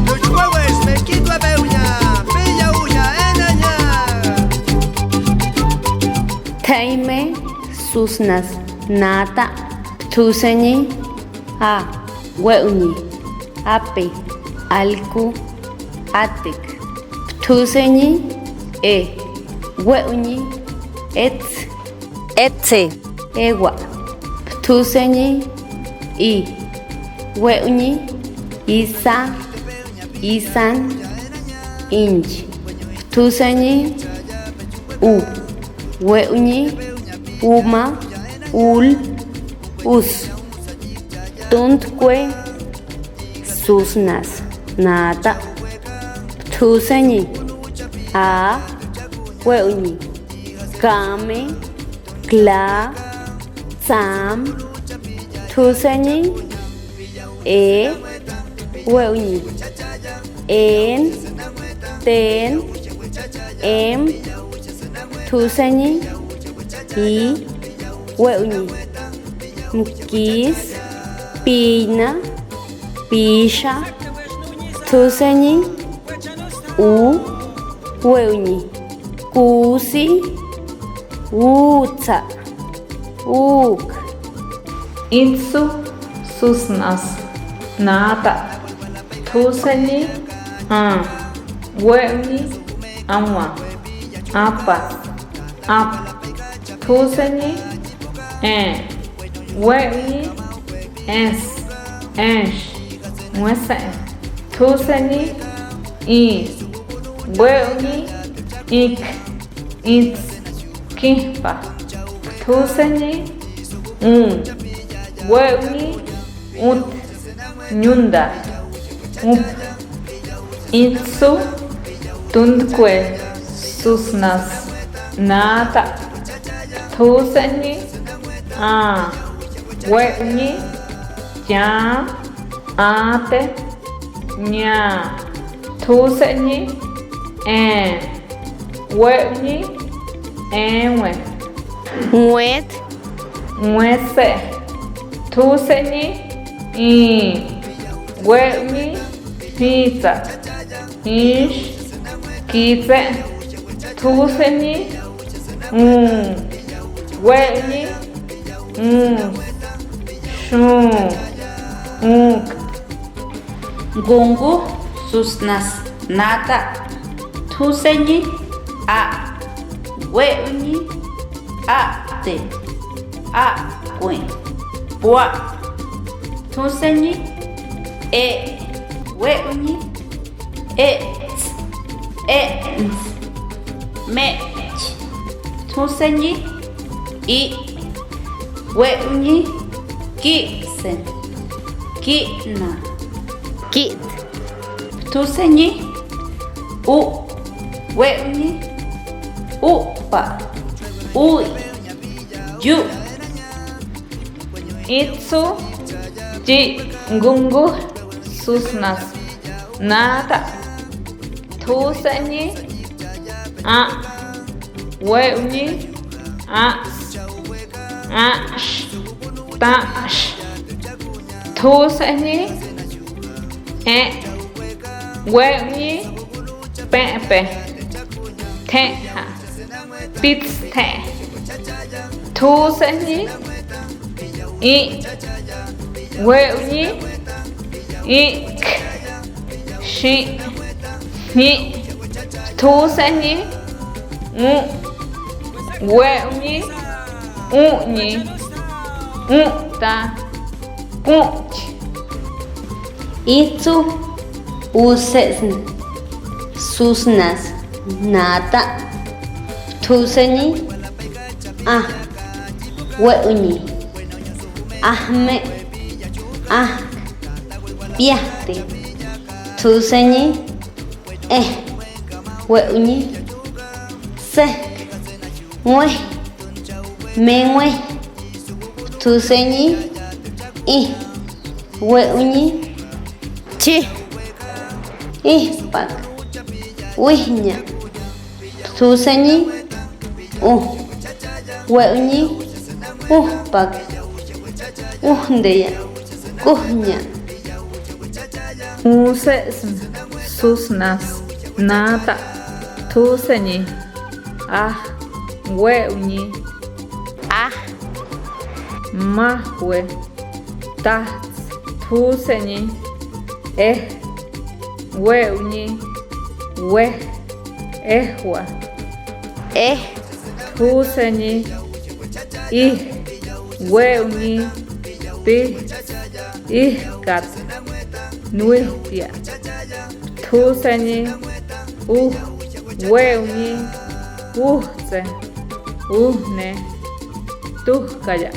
Luchuahues, mequito a beuña, bella uña, enaña. Teime susnas nata ptuseñi a weuni ape alku atik ptuseñi weuni etze ewa ptuseñi I weuni isa isan inch ptuseñi u weuni uma ul us tuntque susnas nata ptuseñi a weuni kame kla sam ptuseñi weuni en ten em ptuseñi I weuni mkis pina pisha ptuseñi u weuni kusi utsa uk Itsu susnas nata ptuseñi a weuni awa apa ap ptuseñi weuni es muese ptuseñi I weuni ik its kihpa ptuseñi weuni ut nyunda up itsu tuntque susnas nata ptuseñi a weuni ya ate nya ptuseñi weuni ewe muet muese ptuseñi I weuni pizza ish kitse ptuseñi weuni shu uk gungu susnas nata ptuseñi a weuni ate a kuen pua ptuseñi weuni ens mech ptuseñi I weuni kisen kina kit ptuseñi u weuni upa uy yu itsu ji gungu susnas nata ptuseñi a weuni ash tash ptuseñi weuni pepe teha pitste ptuseñi I weuni ik shi ni ptuseñi weuni uñi uta uch itsu usesn susnas nata ptuseñi a weuni ahme piahte ptuseñi weuni sek mue mengue ptuseñi I weuni chi ihpak wihña ptuseñi weuni uhpak uhndeya kuhña Usesn, susnas, nata, tuseñi, weuñi, mahue, tats, tuseñi, weuñi, ehua, tuseñi, weuñi, kat, nuihtia, tuseñi, weuñi, uhse, uhne, tuhkaya.